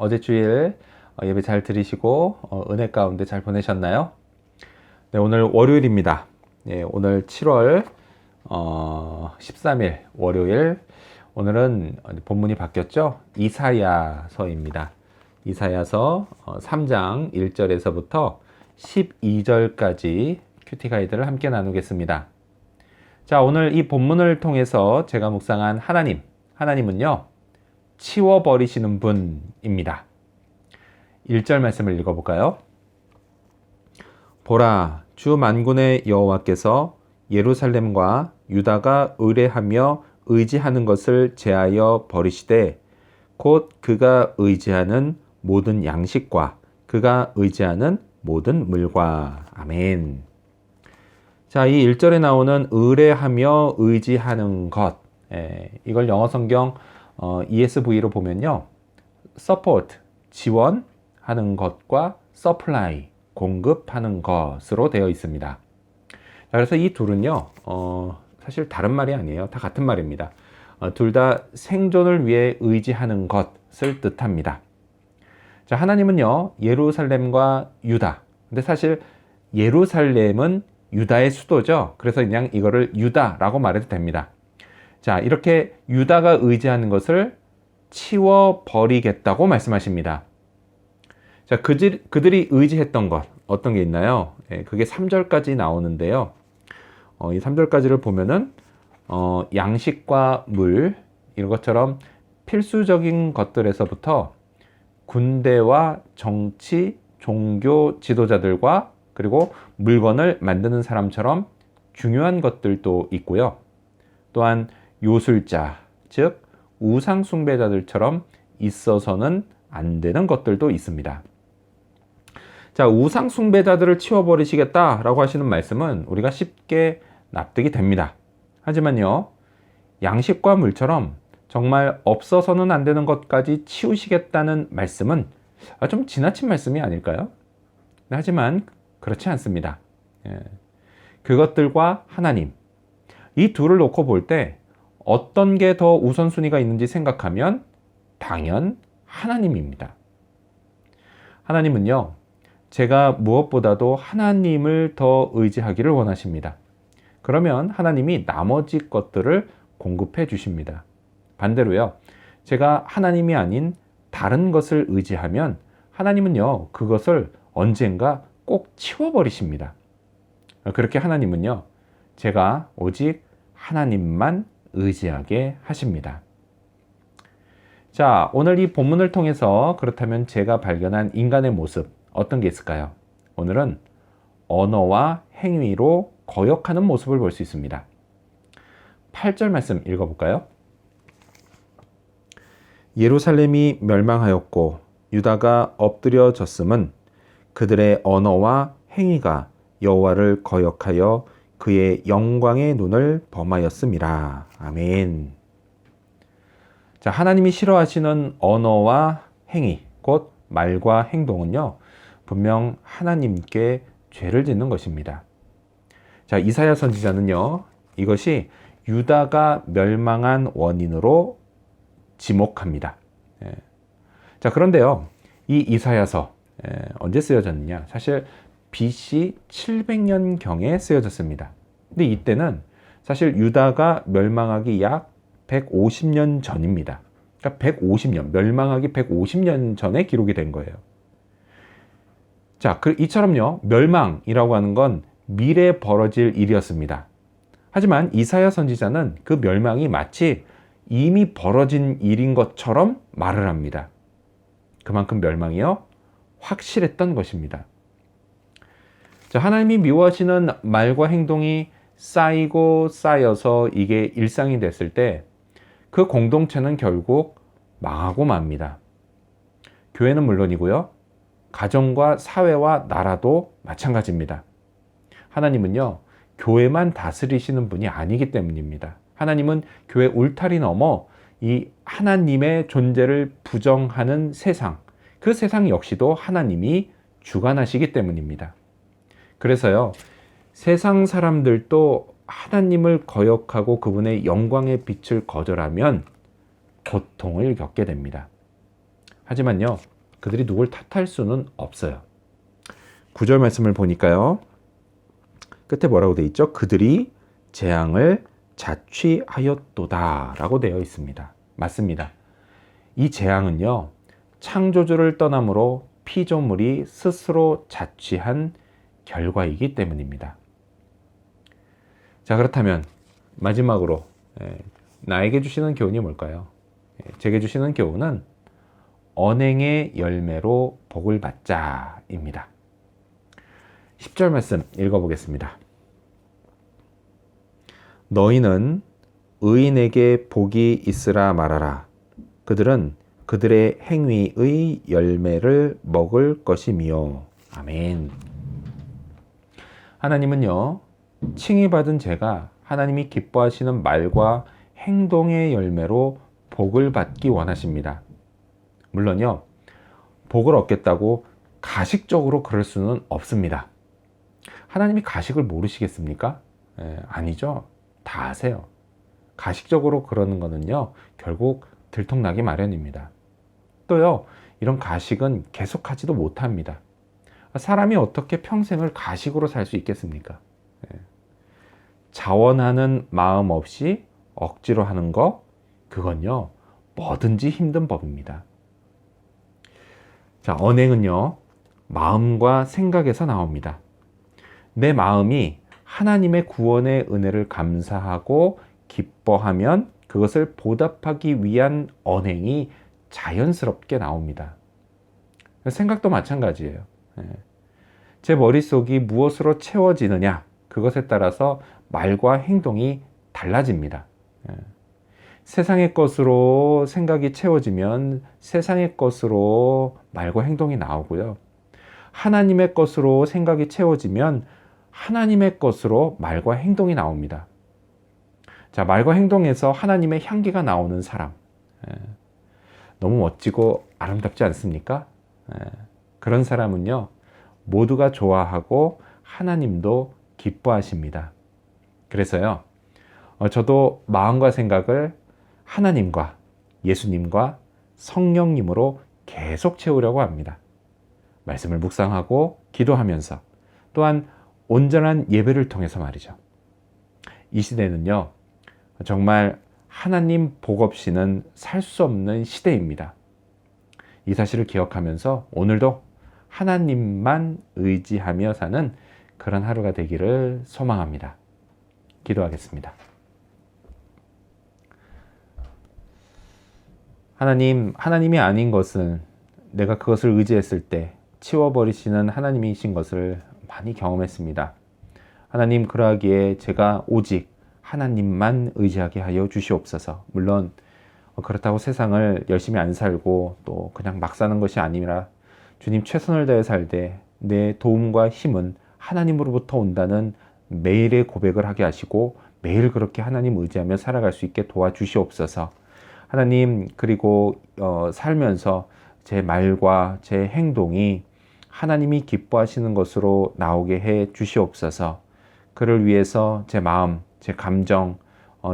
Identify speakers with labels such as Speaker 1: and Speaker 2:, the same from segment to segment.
Speaker 1: 어제 주일 예배 잘 들으시고 은혜 가운데 잘 보내셨나요? 네, 오늘 월요일입니다. 네, 오늘 7월 13일 월요일. 오늘은 본문이 바뀌었죠? 이사야서입니다. 이사야서 3장 1절에서부터 12절까지 큐티 가이드를 함께 나누겠습니다. 자, 오늘 이 본문을 통해서 제가 묵상한 하나님은요, 치워버리시는 분입니다. 1절 말씀을 읽어볼까요? 보라, 주 만군의 여호와께서 예루살렘과 유다가 의뢰하며 의지하는 것을 제하여 버리시되 곧 그가 의지하는 모든 양식과 그가 의지하는 모든 물과. 아멘. 자, 이 1절에 나오는 의뢰하며 의지하는 것, 이걸 영어 성경 ESV로 보면요, support, 지원하는 것과 supply, 공급하는 것으로 되어 있습니다. 자, 그래서 이 둘은요, 사실 다른 말이 아니에요. 다 같은 말입니다. 둘 다 생존을 위해 의지하는 것을 뜻합니다. 자, 하나님은요, 예루살렘과 유다. 근데 사실 예루살렘은 유다의 수도죠. 그래서 그냥 이거를 유다라고 말해도 됩니다. 자, 이렇게 유다가 의지하는 것을 치워버리겠다고 말씀하십니다. 자, 그들이 의지했던 것, 어떤 게 있나요? 그게 3절까지 나오는데요. 이 3절까지를 보면은, 양식과 물, 이런 것처럼 필수적인 것들에서부터 군대와 정치, 종교 지도자들과 그리고 물건을 만드는 사람처럼 중요한 것들도 있고요. 또한 요술자, 즉 우상 숭배자들처럼 있어서는 안 되는 것들도 있습니다. 자, 우상 숭배자들을 치워버리시겠다라고 하시는 말씀은 우리가 쉽게 납득이 됩니다. 하지만요, 양식과 물처럼 정말 없어서는 안 되는 것까지 치우시겠다는 말씀은 좀 지나친 말씀이 아닐까요? 하지만 그렇지 않습니다. 그것들과 하나님, 이 둘을 놓고 볼 때 어떤 게 더 우선순위가 있는지 생각하면 당연 하나님입니다. 하나님은요, 제가 무엇보다도 하나님을 더 의지하기를 원하십니다. 그러면 하나님이 나머지 것들을 공급해 주십니다. 반대로요, 제가 하나님이 아닌 다른 것을 의지하면 하나님은요, 그것을 언젠가 꼭 치워버리십니다. 그렇게 하나님은요, 제가 오직 하나님만 의지하게 하십니다. 자, 오늘 이 본문을 통해서 그렇다면 제가 발견한 인간의 모습, 어떤 게 있을까요? 오늘은 언어와 행위로 거역하는 모습을 볼 수 있습니다. 8절 말씀 읽어볼까요? 예루살렘이 멸망하였고 유다가 엎드려졌음은 그들의 언어와 행위가 여호와를 거역하여 그의 영광의 눈을 범하였음이라. 아멘. 자, 하나님이 싫어하시는 언어와 행위, 곧 말과 행동은요, 분명 하나님께 죄를 짓는 것입니다. 자, 이사야 선지자는요, 이것이 유다가 멸망한 원인으로 지목합니다. 자, 그런데요, 이 이사야서 언제 쓰여졌느냐? 사실 BC 700년경에 쓰여졌습니다. 근데 이때는 사실 유다가 멸망하기 약 150년 전입니다. 그러니까 150년, 멸망하기 150년 전에 기록이 된 거예요. 자, 이처럼요, 멸망이라고 하는 건 미래에 벌어질 일이었습니다. 하지만 이사야 선지자는 그 멸망이 마치 이미 벌어진 일인 것처럼 말을 합니다. 그만큼 멸망이요, 확실했던 것입니다. 자, 하나님이 미워하시는 말과 행동이 쌓이고 쌓여서 이게 일상이 됐을 때 그 공동체는 결국 망하고 맙니다. 교회는 물론이고요, 가정과 사회와 나라도 마찬가지입니다. 하나님은요, 교회만 다스리시는 분이 아니기 때문입니다. 하나님은 교회 울타리 넘어 이 하나님의 존재를 부정하는 세상, 그 세상 역시도 하나님이 주관하시기 때문입니다. 그래서요, 세상 사람들도 하나님을 거역하고 그분의 영광의 빛을 거절하면 고통을 겪게 됩니다. 하지만요, 그들이 누굴 탓할 수는 없어요. 9절 말씀을 보니까요, 끝에 뭐라고 되어 있죠? 그들이 재앙을 자취하였도다 라고 되어 있습니다. 맞습니다. 이 재앙은요, 창조주를 떠남으로 피조물이 스스로 자취한 결과이기 때문입니다. 자, 그렇다면 마지막으로 나에게 주시는 교훈이 뭘까요? 제게 주시는 교훈은 언행의 열매로 복을 받자입니다. 10절 말씀 읽어보겠습니다. 너희는 의인에게 복이 있으라 말하라. 그들은 그들의 행위의 열매를 먹을 것이미요. 아멘. 하나님은요, 칭의받은 제가 하나님이 기뻐하시는 말과 행동의 열매로 복을 받기 원하십니다. 물론요, 복을 얻겠다고 가식적으로 그럴 수는 없습니다. 하나님이 가식을 모르시겠습니까? 아니죠. 다 아세요. 가식적으로 그러는 거는요, 결국 들통나기 마련입니다. 또요, 이런 가식은 계속하지도 못합니다. 사람이 어떻게 평생을 가식으로 살 수 있겠습니까? 자원하는 마음 없이 억지로 하는 거, 그건요, 뭐든지 힘든 법입니다. 자, 언행은요, 마음과 생각에서 나옵니다. 내 마음이 하나님의 구원의 은혜를 감사하고 기뻐하면 그것을 보답하기 위한 언행이 자연스럽게 나옵니다. 생각도 마찬가지예요. 제 머릿속이 무엇으로 채워지느냐, 그것에 따라서 말과 행동이 달라집니다. 세상의 것으로 생각이 채워지면 세상의 것으로 말과 행동이 나오고요. 하나님의 것으로 생각이 채워지면 하나님의 것으로 말과 행동이 나옵니다. 자, 말과 행동에서 하나님의 향기가 나오는 사람. 너무 멋지고 아름답지 않습니까? 그런 사람은요, 모두가 좋아하고 하나님도 기뻐하십니다. 그래서요, 저도 마음과 생각을 하나님과 예수님과 성령님으로 계속 채우려고 합니다. 말씀을 묵상하고 기도하면서, 또한 온전한 예배를 통해서 말이죠. 이 시대는요, 정말 하나님 복 없이는 살 수 없는 시대입니다. 이 사실을 기억하면서 오늘도 하나님만 의지하며 사는 그런 하루가 되기를 소망합니다. 기도하겠습니다. 하나님이 아닌 것은 내가 그것을 의지했을 때 치워버리시는 하나님이신 것을 많이 경험했습니다. 하나님, 그러하기에 제가 오직 하나님만 의지하게 하여 주시옵소서. 물론 그렇다고 세상을 열심히 안 살고 또 그냥 막 사는 것이 아니라 주님, 최선을 다해 살되 내 도움과 힘은 하나님으로부터 온다는 매일의 고백을 하게 하시고 매일 그렇게 하나님 의지하며 살아갈 수 있게 도와주시옵소서. 하나님, 그리고 살면서 제 말과 제 행동이 하나님이 기뻐하시는 것으로 나오게 해 주시옵소서. 그를 위해서 제 마음, 제 감정,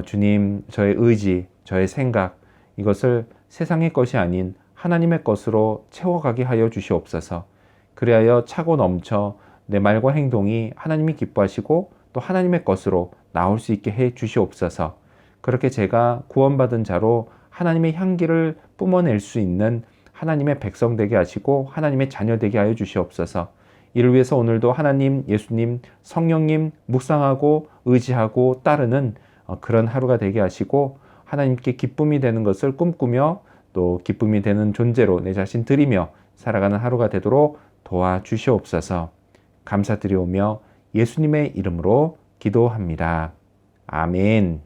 Speaker 1: 주님, 저의 의지, 저의 생각, 이것을 세상의 것이 아닌 하나님의 것으로 채워가게 하여 주시옵소서. 그리하여 차고 넘쳐 내 말과 행동이 하나님이 기뻐하시고 또 하나님의 것으로 나올 수 있게 해 주시옵소서. 그렇게 제가 구원받은 자로 하나님의 향기를 뿜어낼 수 있는 하나님의 백성 되게 하시고 하나님의 자녀 되게 하여 주시옵소서. 이를 위해서 오늘도 하나님, 예수님, 성령님 묵상하고 의지하고 따르는 그런 하루가 되게 하시고 하나님께 기쁨이 되는 것을 꿈꾸며 또 기쁨이 되는 존재로 내 자신 드리며 살아가는 하루가 되도록 도와주시옵소서. 감사드리오며 예수님의 이름으로 기도합니다. 아멘.